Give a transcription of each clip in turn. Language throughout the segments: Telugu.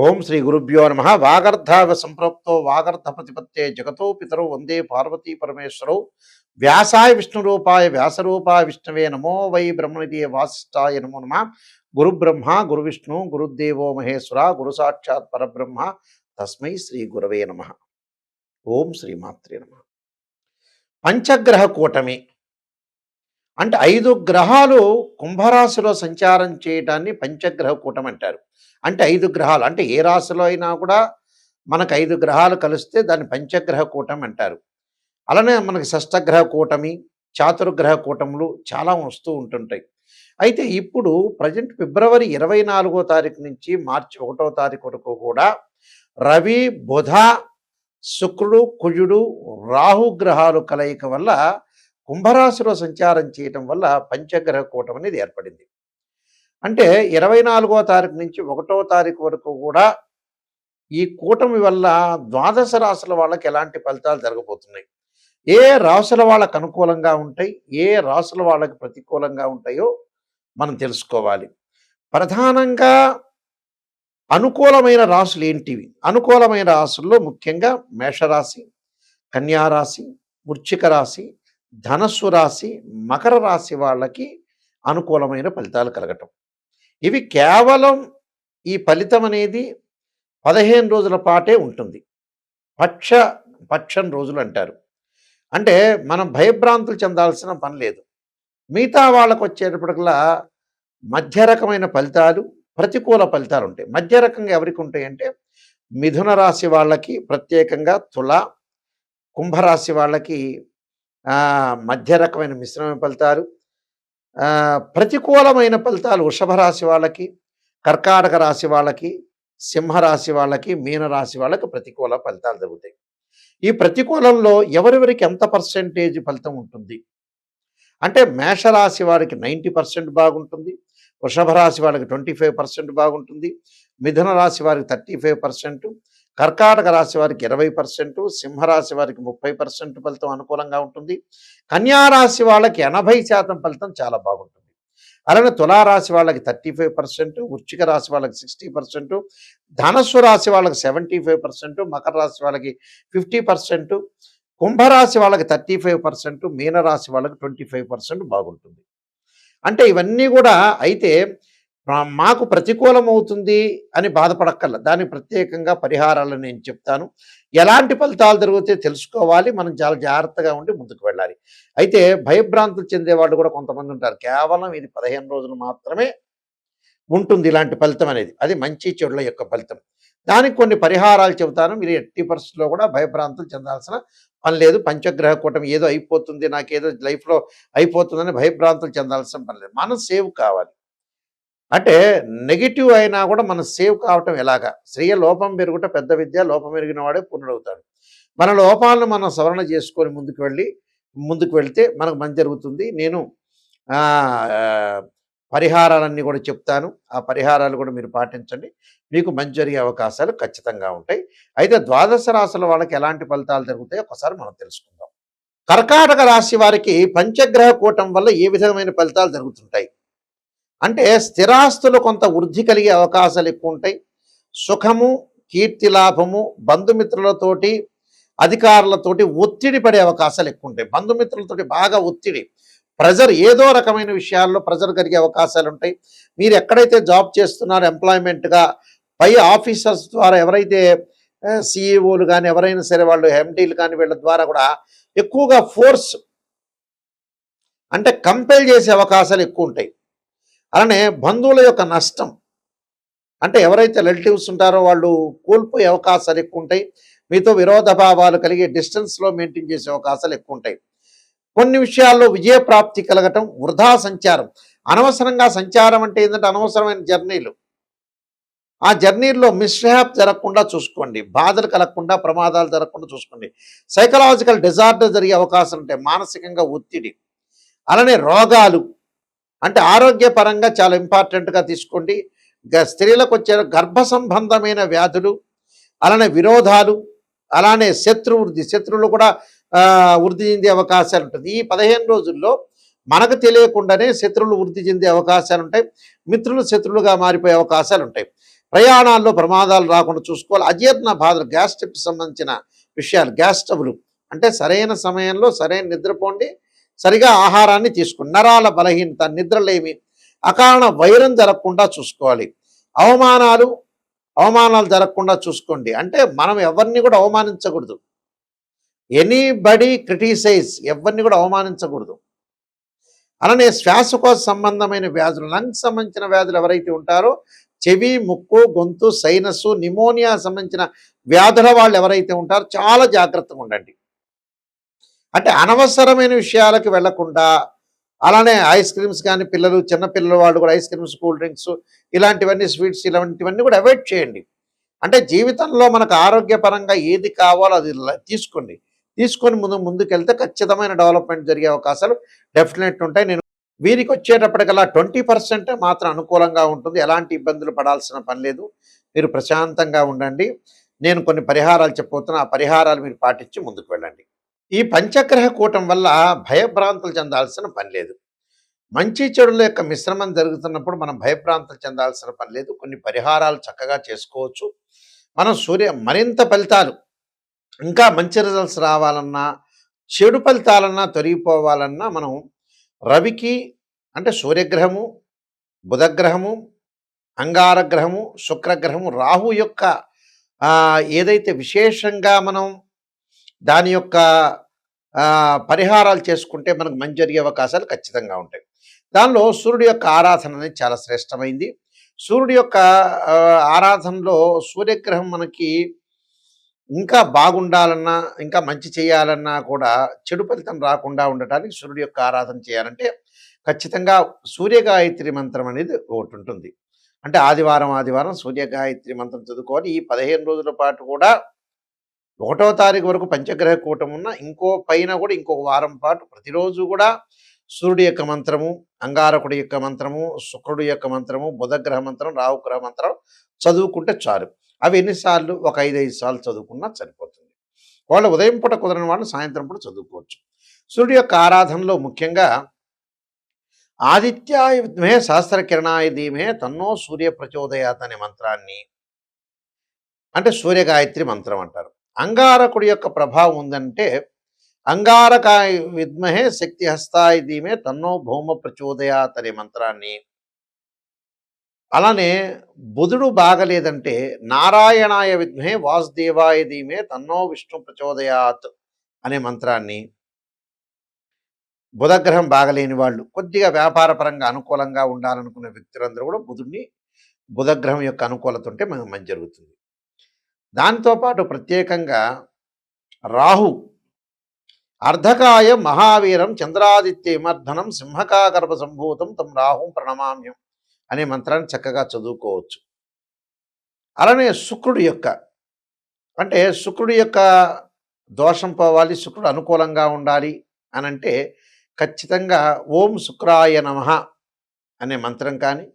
ఓం శ్రీ గురుభ్యో నమ. వాగర్ధావ సంప్రోక్తో వాగర్ధ ప్రతిపత్తే జగతో పితరౌ వందే పార్వతీ పరమేశ్వరౌ. వ్యాసాయ విష్ణురూపాయ వ్యాసరూపాయ విష్ణవే నమో వై బ్రహ్మనిధి వాసిష్ఠాయ నమో నమ. గురు బ్రహ్మ గురు విష్ణు గురుదేవో మహేశ్వర గురు సాక్షాత్ పరబ్రహ్మ తస్మై శ్రీ గురవే నమ. ఓం శ్రీమాత్రే నమ. పంచగ్రహ కూటమి అంటే 5 గ్రహాలు కుంభరాశిలో సంచారం చేయడాన్ని పంచగ్రహ కూటమి అంటారు. అంటే 5 గ్రహాలు అంటే ఏ రాశిలో అయినా కూడా మనకు 5 గ్రహాలు కలిస్తే దాన్ని పంచగ్రహ కూటమి అంటారు. అలానే మనకి షష్టగ్రహ కూటమి, చాతుర్గ్రహ కూటములు చాలా వస్తూ ఉంటుంటాయి. అయితే ఇప్పుడు ప్రజెంట్ ఫిబ్రవరి 24వ తారీఖు నుంచి మార్చి 1వ తారీఖు వరకు కూడా రవి, బుధ, శుక్రుడు, కుజుడు, రాహు గ్రహాలు కలయిక వల్ల కుంభరాశిలో సంచారం చేయటం వల్ల పంచగ్రహ కూటమి అనేది ఏర్పడింది. అంటే 24వ తారీఖు నుంచి 1వ తారీఖు వరకు కూడా ఈ కూటమి వల్ల ద్వాదశ రాశుల వాళ్ళకి ఎలాంటి ఫలితాలు జరగబోతున్నాయి, ఏ రాశుల వాళ్ళకు అనుకూలంగా ఉంటాయి, ఏ రాశుల వాళ్ళకి ప్రతికూలంగా ఉంటాయో మనం తెలుసుకోవాలి. ప్రధానంగా అనుకూలమైన రాశులు ఏంటివి? అనుకూలమైన రాశుల్లో ముఖ్యంగా మేషరాశి, కన్యారాశి, వృశ్చిక రాశి, ధనస్సు రాశి, మకర రాశి వాళ్ళకి అనుకూలమైన ఫలితాలు కలగటం. ఇవి కేవలం ఈ ఫలితం అనేది 15 రోజుల పాటే ఉంటుంది. పక్షం రోజులు అంటారు. అంటే మనం భయభ్రాంతులు చెందాల్సిన పని లేదు. మిగతా వాళ్ళకు వచ్చేటప్పటికల్లా మధ్య రకమైన ఫలితాలు, ప్రతికూల ఫలితాలు ఉంటాయి. మధ్య రకంగా ఎవరికి ఉంటాయంటే మిథున రాశి వాళ్ళకి ప్రత్యేకంగా, తుల, కుంభరాశి వాళ్ళకి మధ్య రకమైన మిశ్రమ ఫలితాలు, ప్రతికూలమైన ఫలితాలు వృషభ రాశి వాళ్ళకి, కర్కాటక రాశి వాళ్ళకి, సింహరాశి వాళ్ళకి, మీనరాశి వాళ్ళకి ప్రతికూల ఫలితాలు జరుగుతాయి. ఈ ప్రతికూలంలో ఎవరెవరికి ఎంత పర్సెంటేజ్ ఫలితం ఉంటుంది అంటే మేషరాశి వారికి 90% బాగుంటుంది, వృషభ రాశి వాళ్ళకి 25% బాగుంటుంది, మిథున రాశి వారికి 35%, కర్కాటక రాశి వారికి 20%, సింహరాశి వారికి 30% ఫలితం అనుకూలంగా ఉంటుంది, కన్యారాశి వాళ్ళకి 80% ఫలితం చాలా బాగుంటుంది. అలానే తులారాశి వాళ్ళకి 35%, వృశ్చిక రాశి వాళ్ళకి 60%, ధనస్సు రాశి వాళ్ళకి 75%, మకర రాశి వాళ్ళకి 50%, కుంభరాశి వాళ్ళకి 35%, మీనరాశి వాళ్ళకి 25% బాగుంటుంది. అంటే ఇవన్నీ కూడా అయితే మాకు ప్రతికూలమవుతుంది అని బాధపడక్కర్ల. దానికి ప్రత్యేకంగా పరిహారాలను నేను చెప్తాను. ఎలాంటి ఫలితాలు జరుగుతాయో తెలుసుకోవాలి. మనం చాలా జాగ్రత్తగా ఉండి ముందుకు వెళ్ళాలి. అయితే భయభ్రాంతులు చెందేవాళ్ళు కూడా కొంతమంది ఉంటారు. కేవలం ఇది 15 రోజులు మాత్రమే ఉంటుంది ఇలాంటి ఫలితం అనేది. అది మంచి చెడుల యొక్క ఫలితం. దానికి కొన్ని పరిహారాలు చెబుతాను. మీరు ఎట్టి పరిస్థితుల్లో కూడా భయభ్రాంతులు చెందాల్సిన పని లేదు. పంచగ్రహ కూటమి ఏదో అయిపోతుంది, నాకేదో లైఫ్లో అయిపోతుందని భయభ్రాంతులు చెందాల్సిన పని లేదు. మనం సేవ్ కావాలి. అంటే నెగిటివ్ అయినా కూడా మనం సేవ్ కావటం ఎలాగా? శ్రేయ లోపం పెరుగుట పెద్ద విద్య, లోపం ఎరిగిన వాడే పూర్ణుడవుతాడు. మన లోపాలను మనం సవరణ చేసుకొని ముందుకు వెళ్తే మనకు మంచి జరుగుతుంది. నేను పరిహారాలన్నీ కూడా చెప్తాను. ఆ పరిహారాలు కూడా మీరు పాటించండి. మీకు మంచి జరిగే అవకాశాలు ఖచ్చితంగా ఉంటాయి. అయితే ద్వాదశ రాశుల వాళ్ళకి ఎలాంటి ఫలితాలు జరుగుతాయో ఒకసారి మనం తెలుసుకుందాం. కర్కాటక రాశి వారికి పంచగ్రహ కూటం వల్ల ఏ విధమైన ఫలితాలు జరుగుతుంటాయి అంటే స్థిరాస్తులు కొంత వృద్ధి కలిగే అవకాశాలు ఎక్కువ ఉంటాయి. సుఖము, కీర్తి లాభము, బంధుమిత్రులతోటి, అధికారులతోటి ఒత్తిడి పడే అవకాశాలు ఎక్కువ ఉంటాయి. బంధుమిత్రులతోటి బాగా ఒత్తిడి, ప్రెజర్, ఏదో రకమైన విషయాల్లో ప్రెజర్ కలిగే అవకాశాలు ఉంటాయి. మీరు ఎక్కడైతే జాబ్ చేస్తున్నారో ఎంప్లాయ్మెంట్గా పై ఆఫీసర్స్ ద్వారా ఎవరైతే సిఇఓలు కానీ ఎవరైనా సరే వాళ్ళు ఎండీలు కానీ వీళ్ళ ద్వారా కూడా ఎక్కువగా ఫోర్స్ అంటే కంపెల్ చేసే అవకాశాలు ఎక్కువ ఉంటాయి. అలానే బంధువుల యొక్క నష్టం అంటే ఎవరైతే రిలేటివ్స్ ఉంటారో వాళ్ళు కోల్పోయే అవకాశాలు ఎక్కువ ఉంటాయి. మీతో విరోధభావాలు కలిగే డిస్టెన్స్లో మెయింటైన్ చేసే అవకాశాలు ఎక్కువ ఉంటాయి. కొన్ని విషయాల్లో విజయప్రాప్తి కలగటం, వృధా సంచారం, అనవసరంగా సంచారం అంటే ఏంటంటే అనవసరమైన జర్నీలు, ఆ జర్నీల్లో మిస్హ్యాప్ జరగకుండా చూసుకోండి, బాధలు కలగకుండా, ప్రమాదాలు జరగకుండా చూసుకోండి. సైకలాజికల్ డిజార్డర్ జరిగే అవకాశం ఉంటాయి, మానసికంగా ఒత్తిడి, అలానే రోగాలు అంటే ఆరోగ్యపరంగా చాలా ఇంపార్టెంట్గా తీసుకోండి. స్త్రీలకు వచ్చే గర్భ సంబంధమైన వ్యాధులు, అలానే విరోధాలు, అలానే శత్రువులు కూడా వృద్ధి చెందే అవకాశాలు ఉంటుంది. ఈ 15 రోజుల్లో మనకు తెలియకుండానే శత్రువులు వృద్ధి చెందే అవకాశాలు ఉంటాయి. మిత్రులు శత్రువులుగా మారిపోయే అవకాశాలు ఉంటాయి. ప్రయాణాల్లో ప్రమాదాలు రాకుండా చూసుకోవాలి. అజీర్ణ బాధలు, గ్యాస్ట్రిక్ సంబంధించిన విషయాలు, గ్యాస్ ట్రబుల్ అంటే సరైన సమయంలో సరైన నిద్రపోండి, సరిగా ఆహారాన్ని తీసుకోండి. నరాల బలహీనత, నిద్రలేమి, అకారణ వైరం జరగకుండా చూసుకోవాలి. అవమానాలు జరగకుండా చూసుకోండి. అంటే మనం ఎవరిని కూడా అవమానించకూడదు. ఎనీబడి క్రిటిసైజ్, ఎవరిని కూడా అవమానించకూడదు. అలానే శ్వాసకోశ సంబంధమైన వ్యాధులు, లంగ్స్ సంబంధించిన వ్యాధులు ఎవరైతే ఉంటారో, చెవి, ముక్కు, గొంతు, సైనస్సు, నిమోనియా సంబంధించిన వ్యాధుల వాళ్ళు ఎవరైతే ఉంటారో చాలా జాగ్రత్తగా ఉండండి. అంటే అనవసరమైన విషయాలకు వెళ్లకుండా, అలానే ఐస్ క్రీమ్స్ కానీ, చిన్నపిల్లలు వాళ్ళు కూడా ఐస్ క్రీమ్స్, కూల్ డ్రింక్స్ ఇలాంటివన్నీ, స్వీట్స్ ఇలాంటివన్నీ కూడా అవాయిడ్ చేయండి. అంటే జీవితంలో మనకు ఆరోగ్యపరంగా ఏది కావాలో అది తీసుకొని ముందుకెళ్తే ఖచ్చితమైన డెవలప్మెంట్ జరిగే అవకాశాలు డెఫినెట్ ఉంటాయి. వీరికి వచ్చేటప్పటికల్లా 20% మాత్రం అనుకూలంగా ఉంటుంది. ఎలాంటి ఇబ్బందులు పడాల్సిన పని లేదు. మీరు ప్రశాంతంగా ఉండండి. నేను కొన్ని పరిహారాలు చెప్పబోతున్నా. ఆ పరిహారాలు మీరు పాటించి ముందుకు వెళ్ళండి. ఈ పంచగ్రహ కూటం వల్ల భయభ్రాంతులు చెందాల్సిన పని లేదు. మంచి చెడుల యొక్క మిశ్రమం జరుగుతున్నప్పుడు మనం భయభ్రాంతులు చెందాల్సిన పని లేదు. కొన్ని పరిహారాలు చక్కగా చేసుకోవచ్చు. మనం మరింత ఫలితాలు, ఇంకా మంచి రిజల్ట్స్ రావాలన్నా, చెడు ఫలితాలన్నా తొలగిపోవాలన్నా మనం రవికి, అంటే సూర్యగ్రహము, బుధగ్రహము, అంగారగ్రహము, శుక్రగ్రహము, రాహు యొక్క ఏదైతే విశేషంగా మనం దాని యొక్క పరిహారాలు చేసుకుంటే మనకు మంచి జరిగే అవకాశాలు ఖచ్చితంగా ఉంటాయి. దానిలో సూర్యుడి యొక్క ఆరాధన అనేది చాలా శ్రేష్టమైంది. సూర్యుడి యొక్క ఆరాధనలో సూర్యగ్రహం మనకి ఇంకా బాగుండాలన్నా, ఇంకా మంచి చేయాలన్నా కూడా చెడు ఫలితం రాకుండా ఉండటానికి సూర్యుడి యొక్క ఆరాధన చేయాలంటే ఖచ్చితంగా సూర్యగాయత్రి మంత్రం అనేది ఒకటి ఉంటుంది. అంటే ఆదివారం సూర్యగాయత్రి మంత్రం చదువుకోవాలి. ఈ 15 రోజుల పాటు కూడా 1వ తారీఖు వరకు పంచగ్రహ కూటం ఉన్న ఇంకొక వారం పాటు ప్రతిరోజు కూడా సూర్యుడి యొక్క మంత్రము, అంగారకుడి యొక్క మంత్రము, శుక్రుడి యొక్క మంత్రము, బుధగ్రహ మంత్రం, రాహుగ్రహ మంత్రం చదువుకుంటే చాలు. అవి ఎన్నిసార్లు? ఒక 5 సార్లు చదువుకున్నా సరిపోతుంది. వాళ్ళు ఉదయం పూట కుదరని వాళ్ళు సాయంత్రం పూట చదువుకోవచ్చు. సూర్యుడి యొక్క ఆరాధనలో ముఖ్యంగా ఆదిత్యాయ విద్మహే సహస్రకిరణాయ ధీమహే తన్నో సూర్య ప్రచోదయాత్ అనే మంత్రాన్ని, అంటే సూర్యగాయత్రి మంత్రం అంటారు. అంగారకుడి యొక్క ప్రభావం ఉందంటే అంగారకాయ విద్మహే శక్తి హస్తాయ ధీమే తన్నో భౌమ ప్రచోదయాత్ అనే మంత్రాన్ని, అలానే బుధుడు బాగలేదంటే నారాయణాయ విద్మహే వాసుదేవాయ ధీమే తన్నో విష్ణు ప్రచోదయాత్ అనే మంత్రాన్ని, బుధగ్రహం బాగలేని వాళ్ళు, కొద్దిగా వ్యాపారపరంగా అనుకూలంగా ఉండాలనుకునే వ్యక్తులందరూ కూడా బుధగ్రహం యొక్క అనుకూలత ఉంటే మనకు మంచి జరుగుతుంది. దాంతోపాటు ప్రత్యేకంగా రాహు, అర్ధకాయ మహావీరం చంద్రాదిత్య విమర్ధనం సింహకాగర్భ సంభూతం తం రాహుం ప్రణమామ్యం అనే మంత్రాన్ని చక్కగా చదువుకోవచ్చు. అలానే శుక్రుడి యొక్క దోషం పోవాలి, శుక్రుడు అనుకూలంగా ఉండాలి అని అంటే ఖచ్చితంగా ఓం శుక్రాయ నమః అనే మంత్రం కానీ,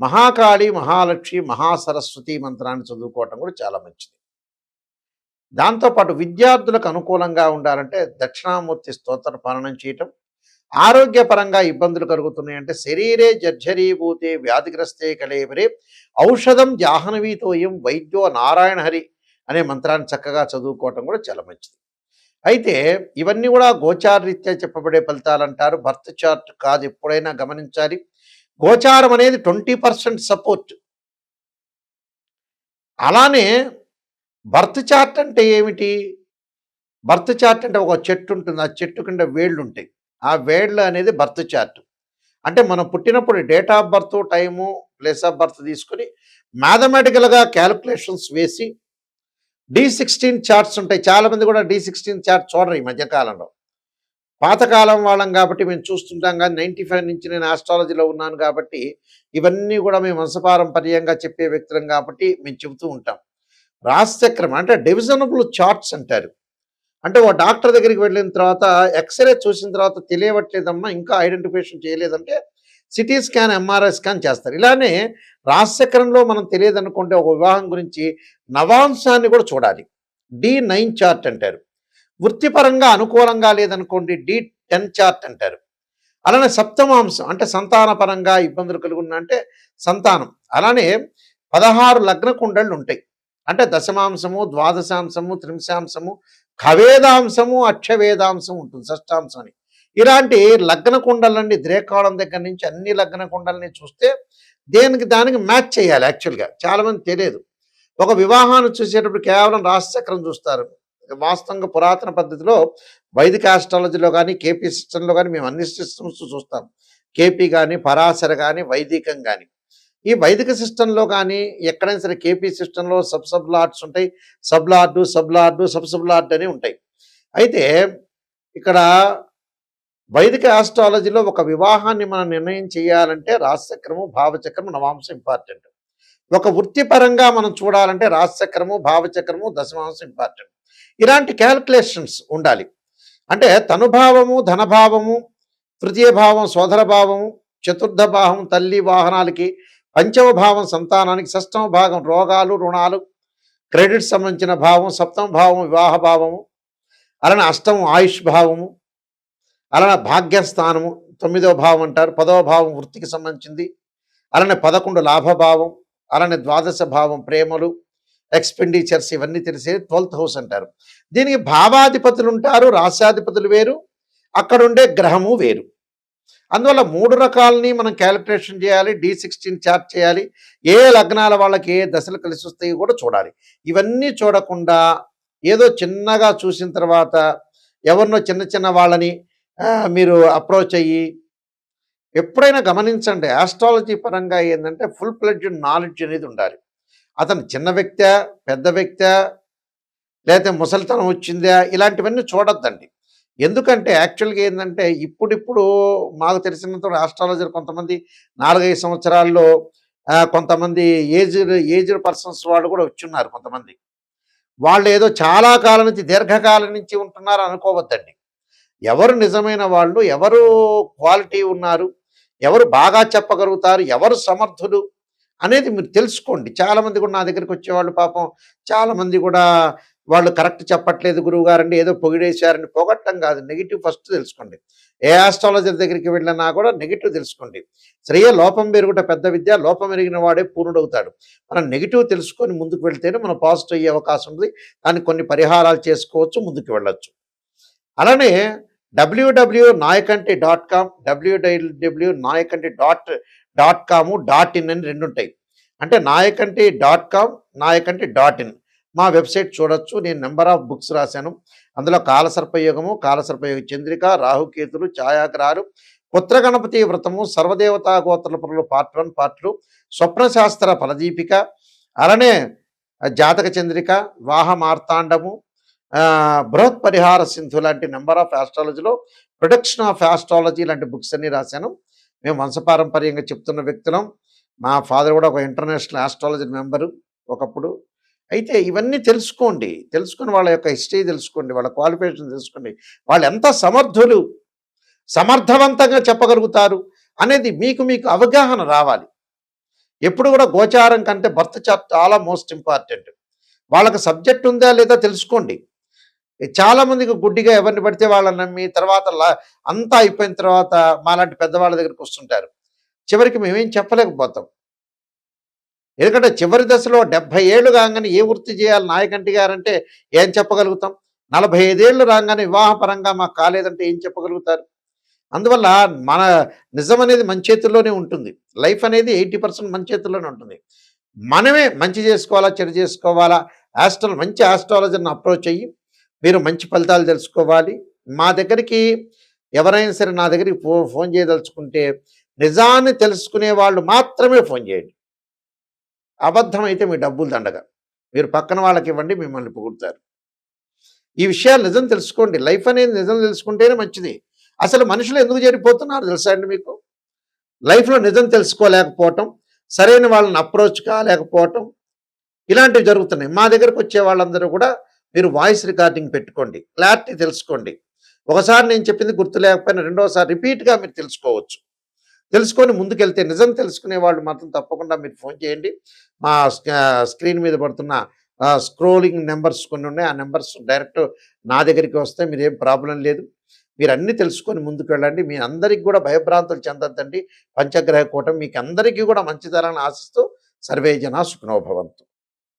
మహాకాళి, మహాలక్ష్మి, మహాసరస్వతి మంత్రాన్ని చదువుకోవటం కూడా చాలా మంచిది. దాంతోపాటు విద్యార్థులకు అనుకూలంగా ఉండాలంటే దక్షిణామూర్తి స్తోత్ర పాలనం చేయటం, ఆరోగ్యపరంగా ఇబ్బందులు కలుగుతున్నాయంటే శరీరే జర్జరీభూతే వ్యాధిగ్రస్తే కళేవరే ఔషధం జాహ్నవీతోయం వైద్యో నారాయణ హరి అనే మంత్రాన్ని చక్కగా చదువుకోవటం కూడా చాలా మంచిది. అయితే ఇవన్నీ కూడా గోచారరీత్యా చెప్పబడే ఫలితాలు అంటారు. బర్త్ చార్ట్ కాదు, ఎప్పుడైనా గమనించాలి. గోచారం అనేది 20% సపోర్ట్. అలానే బర్త్ చార్ట్ అంటే ఏమిటి? బర్త్ చార్ట్ అంటే ఒక చెట్టు ఉంటుంది, ఆ చెట్టు కింద వేళ్ళు ఉంటాయి. ఆ వేళ్ళు అనేది బర్త్ చార్ట్. అంటే మనం పుట్టినప్పుడు date of birth, time, place of birth తీసుకొని మ్యాథమెటికల్గా క్యాలిక్యులేషన్స్ వేసి D16 చార్ట్స్ ఉంటాయి. చాలామంది కూడా D16 చార్ట్ చూడరు ఈ మధ్యకాలంలో. పాతకాలం వాళ్ళం కాబట్టి మేము చూస్తుంటాం. కానీ 95 నుంచి నేను ఆస్ట్రాలజీలో ఉన్నాను కాబట్టి ఇవన్నీ కూడా మేము వంశపారంపర్యంగా చెప్పే వ్యక్తులం కాబట్టి మేము చెబుతూ ఉంటాం. రాశిచక్రం అంటే డివిజనబుల్ చార్ట్స్ అంటారు. అంటే ఓ డాక్టర్ దగ్గరికి వెళ్ళిన తర్వాత ఎక్స్రే చూసిన తర్వాత తెలియవట్లేదమ్మా, ఇంకా ఐడెంటిఫికేషన్ చేయలేదంటే సిటీ స్కాన్, ఎంఆర్ఐ స్కాన్ చేస్తారు. ఇలానే రాశిచక్రంలో మనం తెలియదనుకుంటే ఒక వివాహం గురించి నవాంశాన్ని కూడా చూడాలి. D9 చార్ట్ అంటారు. వృత్తిపరంగా అనుకూలంగా లేదనుకోండి D10 చార్ట్ అంటారు. అలానే సప్తమాంశం అంటే సంతానపరంగా ఇబ్బందులు కలుగున్నా అంటే సంతానం. అలానే 16 లగ్న కుండళ్ళు ఉంటాయి. అంటే దశమాంశము, ద్వాదశాంశము, త్రింశాంశము, ఖవేదాంశము, అక్షవేదాంశం ఉంటుంది, షష్టాంశం అని. ఇలాంటి లగ్న కుండలండి ద్రేకాళం దగ్గర నుంచి అన్ని లగ్న కుండల్ని చూస్తే దేనికి దానికి మ్యాచ్ చేయాలి. యాక్చువల్గా చాలామంది తెలియదు. ఒక వివాహాన్ని చూసేటప్పుడు కేవలం రాశిచక్రం చూస్తారు. వాస్తవంగా పురాతన పద్ధతిలో వైదిక ఆస్ట్రాలజీలో కానీ కేపీ సిస్టంలో కానీ మేము అన్ని సిస్టమ్స్ చూస్తాం. కేపీ కానీ పరాశర కానీ వైదికం కానీ. ఈ వైదిక సిస్టంలో కానీ ఎక్కడైనా సరే కేపీ సిస్టంలో సబ్ లార్డ్స్ ఉంటాయి. Sub lord, sub lord, sub lord అని ఉంటాయి. అయితే ఇక్కడ వైదిక ఆస్ట్రాలజీలో ఒక వివాహాన్ని మనం నిర్ణయం చేయాలంటే రాశిచక్రము, భావచక్రము, నవాంశం ఇంపార్టెంట్. ఒక వృత్తిపరంగా మనం చూడాలంటే రాశిచక్రము, భావచక్రము, దశమాంశం ఇంపార్టెంట్. ఇలాంటి క్యాల్కులేషన్స్ ఉండాలి. అంటే తనుభావము, ధనభావము, తృతీయ భావం సోదర భావము, చతుర్థ భావం తల్లి వాహనాలకి, పంచమ భావం సంతానానికి, షష్టమ భాగం రోగాలు, రుణాలు, క్రెడిట్ సంబంధించిన భావం, సప్తమ భావం వివాహ భావము, అలానే అష్టమం ఆయుష్ భావము, అలానే భాగ్యస్థానము 9వ భావం అంటారు, 10వ భావం వృత్తికి సంబంధించింది, అలానే 11 లాభభావం, అలానే ద్వాదశ భావం ప్రేమలు, ఎక్స్పెండిచర్స్, ఇవన్నీ తెలిసే 12th హౌస్ అంటారు. దీనికి భావాధిపతులు ఉంటారు, రాశ్యాధిపతులు వేరు, అక్కడుండే గ్రహము వేరు. అందువల్ల 3 రకాలని మనం క్యాలిక్యులేషన్ చేయాలి, D16 చార్ట్ చేయాలి, ఏ లగ్నాల వాళ్ళకి ఏ దశలు కలిసి వస్తాయి కూడా చూడాలి. ఇవన్నీ చూడకుండా ఏదో చిన్నగా చూసిన తర్వాత ఎవరినో చిన్న చిన్న వాళ్ళని మీరు అప్రోచ్ అయ్యి, ఎప్పుడైనా గమనించండి ఆస్ట్రాలజీ పరంగా ఏంటంటే ఫుల్ ఫ్లెడ్జ్డ్ నాలెడ్జ్ అనేది ఉండాలి. అతను చిన్న వ్యక్తా, పెద్ద వ్యక్తా, లేకపోతే ముసలితనం వచ్చిందా, ఇలాంటివన్నీ చూడొద్దండి. ఎందుకంటే యాక్చువల్గా ఏంటంటే ఇప్పుడిప్పుడు మాకు తెలిసినంత ఆస్ట్రాలజర్ కొంతమంది 4-5 సంవత్సరాల్లో కొంతమంది ఏజ్డ్ పర్సన్స్ వాళ్ళు కూడా వచ్చున్నారు. కొంతమంది వాళ్ళు ఏదో చాలా కాలం నుంచి దీర్ఘకాలం నుంచి ఉంటున్నారు అనుకోవద్దండి. ఎవరు నిజమైన వాళ్ళు, ఎవరు క్వాలిటీ ఉన్నారు, ఎవరు బాగా చెప్పగలుగుతారు, ఎవరు సమర్థులు అనేది మీరు తెలుసుకోండి. చాలామంది కూడా నా దగ్గరికి వచ్చేవాళ్ళు పాపం చాలామంది కూడా వాళ్ళు కరెక్ట్ చెప్పట్లేదు గురువుగారండి, ఏదో పొగిడేశారని. పొగట్టం కాదు, నెగిటివ్ ఫస్ట్ తెలుసుకోండి. ఏ ఆస్ట్రాలజర్ దగ్గరికి వెళ్ళినా కూడా నెగిటివ్ తెలుసుకోండి. శ్రేయ లోపం పెరుగుట పెద్ద విద్య, లోపం ఎరిగిన వాడే పూర్ణుడవుతాడు. మనం నెగిటివ్ తెలుసుకొని ముందుకు వెళ్తేనే మనం పాజిటివ్ అయ్యే అవకాశం ఉంది. దానికి కొన్ని పరిహారాలు చేసుకోవచ్చు, ముందుకు వెళ్ళొచ్చు. అలానే www.nayakanti.com, www.nayakanti.com, .in అని 2 ఉంటాయి. అంటే nayakanti.com, nayakanti.in మా వెబ్సైట్ చూడొచ్చు. నేను నెంబర్ ఆఫ్ బుక్స్ రాశాను. అందులో కాలసర్పయోగము, కాలసర్పయోగ చంద్రిక, రాహుకేతులు, ఛాయాగ్రహాలు, పుత్రగణపతి వ్రతము, సర్వదేవతా గోత్రల పనులు పార్ట్ 1, పార్ట్ 2, స్వప్నశాస్త్ర ఫలదీపిక, అలానే జాతక చంద్రిక, వాహ మార్తాండము, బృహత్ పరిహార సింధు లాంటి నెంబర్ ఆఫ్ ఆస్ట్రాలజీలో ప్రొడక్షన్ ఆఫ్ ఆస్ట్రాలజీ లాంటి బుక్స్ అన్ని రాశాను. మేము వంశపారంపర్యంగా చెప్తున్న వ్యక్తులం. మా ఫాదర్ కూడా ఒక ఇంటర్నేషనల్ ఆస్ట్రాలజీ మెంబరు ఒకప్పుడు. అయితే ఇవన్నీ తెలుసుకోండి, తెలుసుకుని వాళ్ళ యొక్క హిస్టరీ తెలుసుకోండి, వాళ్ళ క్వాలిఫికేషన్ తెలుసుకోండి, వాళ్ళు ఎంత సమర్థులు, సమర్థవంతంగా చెప్పగలుగుతారు అనేది మీకు అవగాహన రావాలి. ఎప్పుడు కూడా గోచారం కంటే బర్త్ చార్ట్ చాలా మోస్ట్ ఇంపార్టెంట్. వాళ్ళకి సబ్జెక్ట్ ఉందా లేదా తెలుసుకోండి. చాలామందికి గుడ్డిగా ఎవరిని పడితే వాళ్ళని నమ్మి తర్వాత అంతా అయిపోయిన తర్వాత మాలాంటి పెద్దవాళ్ళ దగ్గరికి వస్తుంటారు. చివరికి మేమేం చెప్పలేకపోతాం. ఎందుకంటే చివరి దశలో 70 ఏళ్ళు కాగానే ఏ వృత్తి చేయాలి నాయకంటి గారంటే ఏం చెప్పగలుగుతాం? 45 ఏళ్ళు రాగానే వివాహపరంగా మాకు కాలేదంటే ఏం చెప్పగలుగుతారు? అందువల్ల మన నిజం అనేది మన చేతుల్లోనే ఉంటుంది. లైఫ్ అనేది 80% మన చేతుల్లోనే ఉంటుంది. మనమే మంచి చేసుకోవాలా, చెడు చేసుకోవాలా, మంచి ఆస్ట్రాలజర్ని అప్రోచ్ అయ్యి మీరు మంచి ఫలితాలు తెలుసుకోవాలి. మా దగ్గరికి ఎవరైనా సరే నా దగ్గరికి ఫోన్ చేయదలుచుకుంటే నిజాన్ని తెలుసుకునే వాళ్ళు మాత్రమే ఫోన్ చేయండి. అబద్ధం అయితే మీ డబ్బులు దండగా, మీరు పక్కన వాళ్ళకి ఇవ్వండి, మిమ్మల్ని పొగుడుతారు. ఈ విషయాలు నిజం తెలుసుకోండి. లైఫ్ అనేది నిజం తెలుసుకుంటేనే మంచిది. అసలు మనుషులు ఎందుకు చేరిపోతున్నారు తెలుసా అండి మీకు? లైఫ్లో నిజం తెలుసుకోలేకపోవటం, సరైన వాళ్ళని అప్రోచ్ కాలేకపోవటం, ఇలాంటివి జరుగుతున్నాయి. మా దగ్గరకు వచ్చే వాళ్ళందరూ కూడా మీరు వాయిస్ రికార్డింగ్ పెట్టుకోండి, క్లారిటీ తెలుసుకోండి. ఒకసారి నేను చెప్పింది గుర్తు లేకపోయినా రెండోసారి రిపీట్గా మీరు తెలుసుకోవచ్చు. తెలుసుకొని ముందుకెళ్తే నిజం తెలుసుకునే వాళ్ళు మాత్రం తప్పకుండా మీరు ఫోన్ చేయండి. మా స్క్రీన్ మీద పడుతున్న స్క్రోలింగ్ నెంబర్స్ కొన్ని ఉన్నాయి. ఆ నెంబర్స్ డైరెక్ట్ నా దగ్గరికి వస్తే మీరేం ప్రాబ్లం లేదు. మీరు అన్నీ తెలుసుకొని ముందుకు వెళ్ళండి. మీ అందరికీ కూడా భయభ్రాంతులు చెందొద్దండి. పంచగ్రహ కూటమి మీకు అందరికీ కూడా మంచి జరగాలని ఆశిస్తూ సర్వే జనా సుఖినో భవంతు.